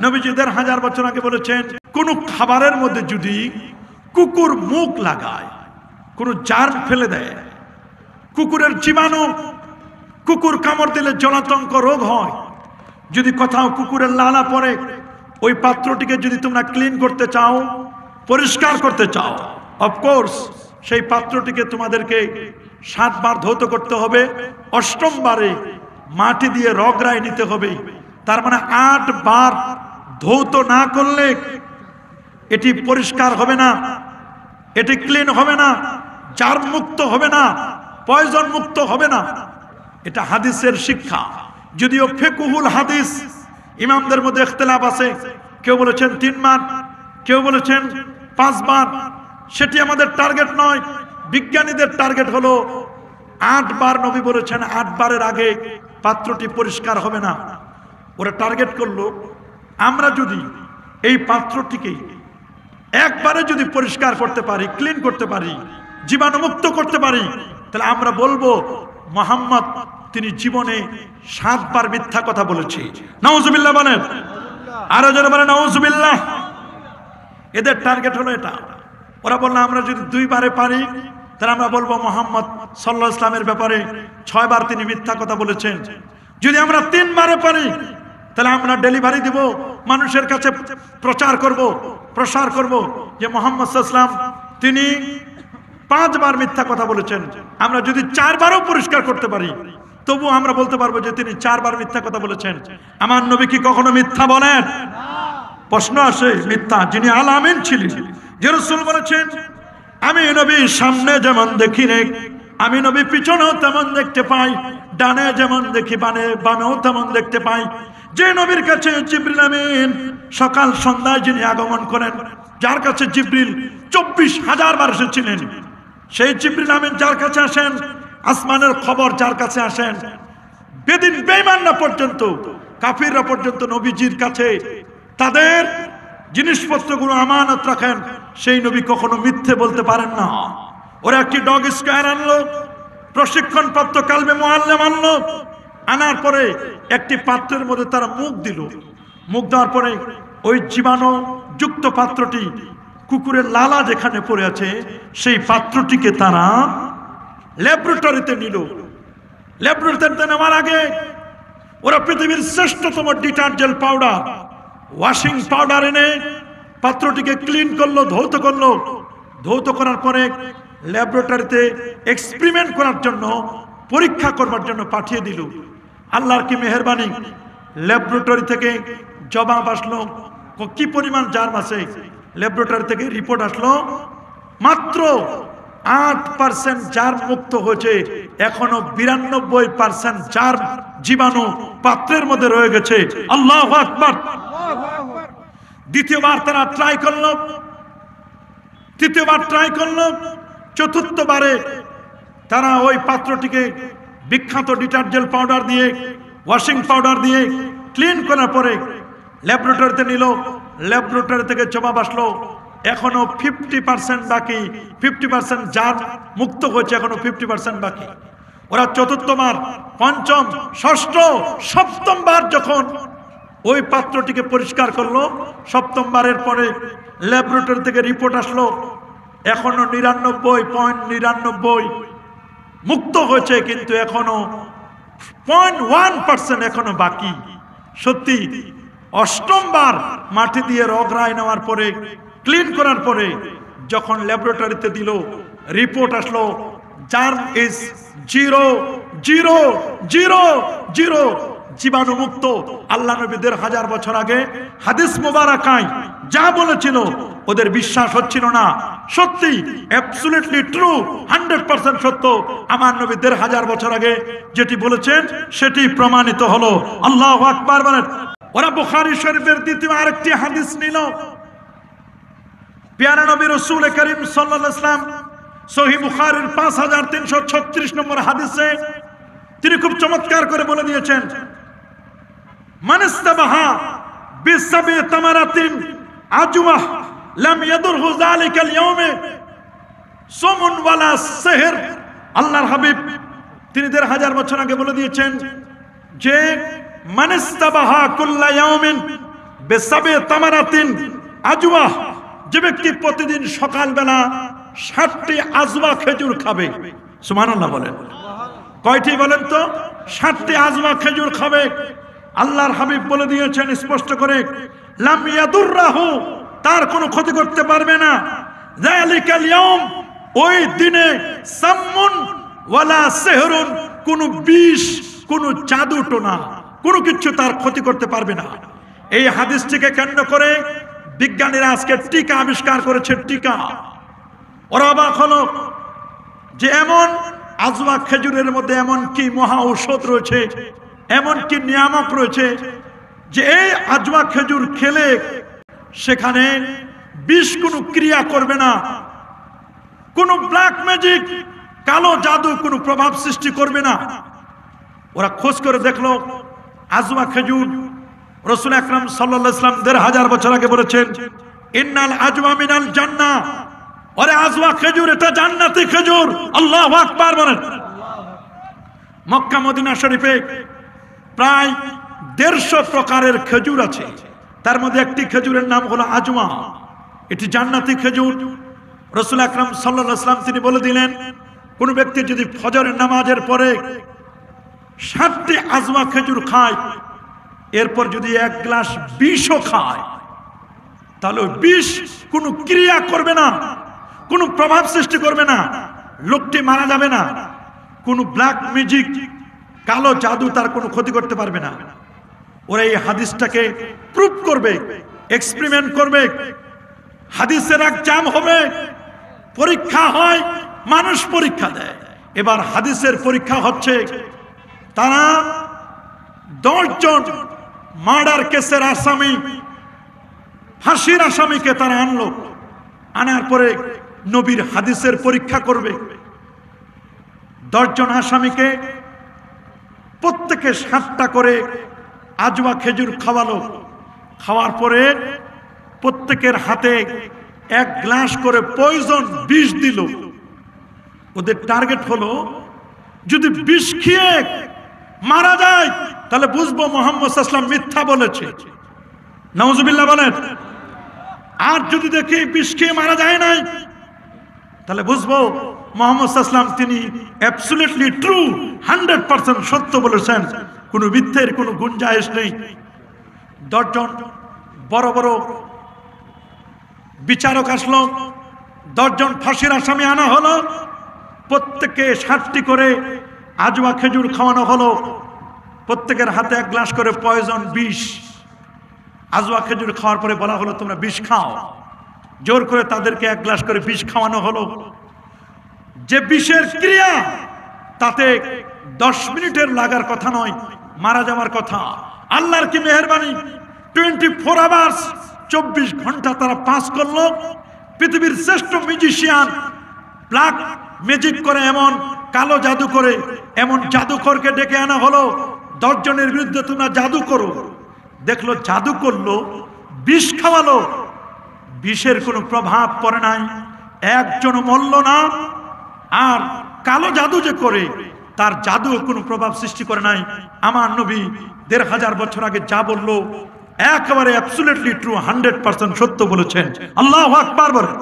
নবীজি ১৫০০ বছর আগে বলেছেন, কোন খাবারের মধ্যে যদি কুকুর মুখ লাগায়, কোন জার্ম ফেলে দেয়, কুকুরের জীবাণু, কুকুর কামড় দিলে জলাতঙ্ক রোগ হয়, যদি কোথাও কুকুরের লালা পড়ে, ওই পাত্রটিকে যদি তোমরা ক্লিন করতে চাও, পরিষ্কার করতে চাও, অফকোর্স সেই পাত্রটিকে তোমাদেরকে 7 বার ধৌত করতে হবে, 8ম বারে মাটি দিয়ে রগড়ায় নিতে হবে। তার মানে 8 বার ধৌত না করলে এটি পরিষ্কার হবে না, এটি ক্লিন হবে না, জার্ম মুক্ত হবে না, পয়জন মুক্ত হবে না। এটা হাদিসের শিক্ষা। যদিও ফিকহুল হাদিস ইমামদের মধ্যে ইখতিলাফ আছে, কেউ বলেছেন 3 বার, কেউ বলেছেন 5 বার। সেটি আমাদের টার্গেট নয়, বিজ্ঞানীদের টার্গেট হলো 8 বার। নবী বলেছেন 8 বারের আগে পাত্রটি পরিষ্কার হবে না। ওরা টার্গেট করলো আমরা যদি এই পাত্রটিকে একবারে যদি পরিষ্কার করতে পারি, ক্লিন করতে পারি, জীবাণুমুক্ত করতে পারি, তাহলে আমরা বলবো মুহাম্মদ তিনি জীবনে 7 বার মিথ্যা কথা বলেছে। নাউজুবিল্লাহ বলেন, আরো জোরে বলেন নাউজুবিল্লাহ। এদের টার্গেট হলো এটা। ওরা বললো আমরা যদি 2 বারে পারি, তাহলে আমরা বলবো মুহাম্মদ সাল্লাল্লাহু আলাইহি ওয়াসাল্লামের ব্যাপারে 6 বার তিনি মিথ্যা কথা বলেছেন। যদি আমরা 3 বারে পারি, তাহলে আমরা ডেলিভারি দিব, মানুষের কাছে প্রচার করব, প্রসার করব যে মুহাম্মদ সাল্লাল্লাহু আলাইহি ওয়াসাল্লাম তিনি 5 বার মিথ্যা কথা বলেছেন। আমরা যদি 4 বারও পরিষ্কার করতে পারি, তবু আমরা বলতে পারবো যে তিনি 4 বার মিথ্যা কথা বলেছেন। আমার নবী কি কখনো মিথ্যা বলেন? প্রশ্ন আসে, মিথ্যা যিনি আল আমিন ছিলেন, যে রাসূল বলেছেন আমি নবী সামনে যেমন দেখি নে, আমি নবী পিছনেও তেমন দেখতে পাই, ডানে যেমন দেখি বামেও তেমন দেখতে পাই। যে নবীর কাছে জিবরিল আমিন সকাল সন্ধ্যায় যিনি আগমন করেন, যার কাছে জিবরিল 24,000 বার এসেছিলেন, সেই জিবরিল আমিন যার কাছে আসেন, আসমানের খবর যার কাছে আসেন, বেদিন বেঈমানরা পর্যন্ত, কাফিররা পর্যন্ত নবীজির কাছে তাদের জিনিসপত্রগুলো আমানত রাখেন। সেই নবী কখনো মিথ্যে বলতে পারেন না। ওরা একটি ডগ স্কোয়ার আনলো, প্রশিক্ষণপ্রাপ্ত কালবে মুআল্লিম আনলো, আনার পরে একটি পাত্রের মধ্যে তারা মুখ দিল। মুখ দেওয়ার পরে ওই জীবাণু যুক্ত পাত্রটি কুকুরের লালা যেখানে পড়ে আছে, সেই পাত্রটিকে তারা ল্যাবরেটরিতে নিল। ল্যাবরেটরিতে নেওয়ার আগে ওরা পৃথিবীর শ্রেষ্ঠতম ডিটারজেন্ট পাউডার, ওয়াশিং পাউডার এনে পাত্রটিকে ক্লিন করলো, ধৌত করলো। ধৌত করার পরে ল্যাবরেটরিতে এক্সপেরিমেন্ট করার জন্য, পরীক্ষা করবার জন্য পাঠিয়ে দিল। আল্লাহর কি মেহেরবানি, ল্যাবরেটরি থেকে জবাব আসলো কি পরিমাণ জার্ম আছে। ল্যাবরেটরি থেকে রিপোর্ট আসলো মাত্র 8% জার্ম মুক্ত হয়েছে, এখনো 92% জার্ম জীবাণু পাত্রের মধ্যে রয়ে গেছে। আল্লাহু আকবার। দ্বিতীয়বার তারা ট্রাই করলো, তৃতীয়বার ট্রাই করলো, চতুর্থবারে তারা ওই পাত্রটিকে বিখ্যাত ডিটারজেন্ট পাউডার দিয়ে, ওয়াশিং পাউডার দিয়ে ক্লিন করার পরে ল্যাবরেটরিতে নিল। ল্যাবরেটরি থেকে জবাব আসলো এখনো 50% বাকি, 50% জার্ম মুক্ত হয়েছে, এখনো 50% বাকি। ওরা চতুর্থবার, পঞ্চম, ষষ্ঠ, সপ্তমবার যখন ওই পাত্রটিকে পরিষ্কার করলো, সপ্তমবারের পরে ল্যাবরেটরি থেকে রিপোর্ট আসলো এখনো 99.99 মুক্ত হয়েছে, কিন্তু এখনো 0.1% এখনো বাকি। সত্যি অষ্টমবার মাটি দিয়ে রগড়ায় নেওয়ার পরে, ক্লিন করার পরে যখন ল্যাবরেটরিতে দিল, রিপোর্ট আসলো জার্ম ইজ 0.000 জীবাণু মুক্ত। আল্লাহ নবী 1500 বছর আগে হাদিস মুবারাকায় যা বলেছিল ওদের বিশ্বাস হচ্ছিল না। সত্যি, অ্যাবসলিউটলি ট্রু, 100% সত্য। আমার নবী 1500 বছর আগে যেটি বলেছেন সেটি প্রমাণিত হলো। আল্লাহু আকবার বলেন। ওরা বুখারী শরীফের দ্বিতীয় আরেকটি হাদিস নিল। প্যারা নবী রাসূল করিম সাল্লাল্লাহু আলাইহি ওয়াসাল্লাম সহিহ বুখারীর 5336 নম্বর হাদিসে তিনি খুব চমৎকার করে বলে দিয়েছেন, মানস্তাবাহা বিসাবি তামারাতিন আজওয়াহ লাম ইয়াদুরহু যালিকাল ইয়াউমে সুমুন ওয়ালা সিহর। আল্লাহর হাবিব তিনি 1500 বছর আগে বলে দিয়েছেন যে মানস্তাবাহা কুল্লা ইয়াউমিন বেসাবে তামারাতিন আজওয়া, যে ব্যক্তি প্রতিদিন সকালবেলা 60টি আজওয়া খেজুর খাবে, সুবহানাল্লাহ বলেন। কয়টি বলেন তো? 60টি আজওয়া খেজুর খাবে। আল্লাহর হাবিব বলে দিয়েছেন স্পষ্ট করে, লাম ইয়াদুররাহু, তার কোনো ক্ষতি করতে পারবে না। যালিকাল ইয়াউম, ওই দিনে সাম্মুন ওয়ালা সিহরুন, কোনো বিষ, কোনো জাদু টোনা, কোনো কিছু তার ক্ষতি করতে পারবে না। এই হাদিসটিকে কেন্দ্র করে বিজ্ঞানীরা আজকে টিকা আবিষ্কার করেছে। টিকা, ওরা অবাক হলো যে এমন আজওয়া খেজুরের মধ্যে এমন কি মহা ঔষধ রয়েছে, এমন কি নিয়ামক রয়েছে যে এই আজওয়া খেজুর খেলে সেখানে বিষ কোনো ক্রিয়া করবে না, কোনো ব্ল্যাক ম্যাজিক, কালো জাদু কোনো প্রভাব সৃষ্টি করবে না। ওরা খোঁজ করে দেখলো আজওয়া খেজুর, রাসূল আকরাম সাল্লাল্লাহু আলাইহি ওয়াসাল্লাম ১৫০০ বছর আগে বলেছেন, ইন্নাল আজওয়া মিনাল জান্নাহ, ওরে আজওয়া খেজুর এটা জান্নাতি খেজুর। আল্লাহু আকবার বলেন। মক্কা মদিনা শরীফে প্রায় ১৫০ প্রকারের খেজুর আছে, তার মধ্যে একটি খেজুরের নাম হলো আজওয়া, এটি জান্নাতি খেজুর। রাসূল আকরাম সাল্লাল্লাহু আলাইহি ওয়াসাল্লাম তিনি বলে দিলেন, কোন ব্যক্তি যদি ফজরের নামাজের পরে 60টি আজওয়া খেজুর খায়, এরপর যদি 1 গ্লাস বিষও খায়, তাহলে বিষ কোনো ক্রিয়া করবে না, কোনো প্রভাব সৃষ্টি করবে না, লোকটি মারা যাবে না, কোনো ব্ল্যাক ম্যাজিক, কালো জাদু তার কোনো ক্ষতি করতে পারবে না। ওরা এই হাদিসটাকে প্রুফ করবে, এক্সপেরিমেন্ট করবে, হাদিসের এক্সাম হবে, পরীক্ষা হয়, মানুষ পরীক্ষা দেয়। এবার হাদিসের পরীক্ষা হচ্ছে, তারা 10 জন মার্ডার কেসের আসামি, ফাঁসির আসামিকে তারা আনলো, আনার পরে নবীর হাদিসের পরীক্ষা করবে। 10 জন আসামিকে প্রত্যেকে 7টা করে আজওয়া খেজুর খাওয়ালো। খাওয়ার পরে প্রত্যেকের হাতে 1 গ্লাস করে পয়জন বিষ দিল। ওদের টার্গেট হলো, যদি বিষ খেয়ে মারা যায় তাহলে বুঝবো মুহাম্মদ সাল্লাল্লাহু আলাইহি ওয়াসাল্লাম মিথ্যা বলেছে, নাউজুবিল্লাহ বলেন। আর যদি দেখি বিষ খেয়ে মারা যায় নাই, তাহলে বুঝবো মুহাম্মদ সাল্লাল্লাহু আলাইহি ওয়াসাল্লাম তিনি অ্যাবসলিউটলি ট্রু, 100% সত্য বলেছেন, কোনো মিথ্যের কোনো গুঞ্জাইশ নেই। 10 জন বড় বড় বিচারক আসলো, 10 জন ফাঁসির আসামি আনা হলো, প্রত্যেককে 60টি করে আজওয়া খেজুর খাওয়ানো হলো, প্রত্যেকের হাতে 1 গ্লাস করে পয়জন বিষ। আজওয়া খেজুর খাওয়ার পরে বলা হলো তোমরা বিষ খাও, জোর করে তাদেরকে 1 গ্লাস করে বিষ খাওয়ানো হলো। যে বিষের ক্রিয়া তাতে 10 মিনিটের লাগার কথা নয়, মারা যাওয়ার কথা। আল্লাহর কি মেহেরবানি, 24 আওয়ার্স, 24 ঘন্টা তারা পাস করলো। পৃথিবীর শ্রেষ্ঠ মিউজিশিয়ান, ব্ল্যাক ম্যাজিক করে, এমন কালো জাদু করে, এমন জাদুকরকে ডেকে আনা হলো, 10 জনের বিরুদ্ধে তোমরা জাদু করো। দেখলো জাদু করলো, বিষ খাওয়ালো, বিষের কোনো প্রভাব পড়ে নাই, একজনও মরল না। আর কালো জাদু যে করে, তার জাদু কোনো প্রভাব সৃষ্টি করে নাই। আমার নবী 1500 বছর আগে যা বললো একেবারে অ্যাবসলিউটলি ট্রু, 100% সত্য বলেছেন। আল্লাহু আকবার বলেন।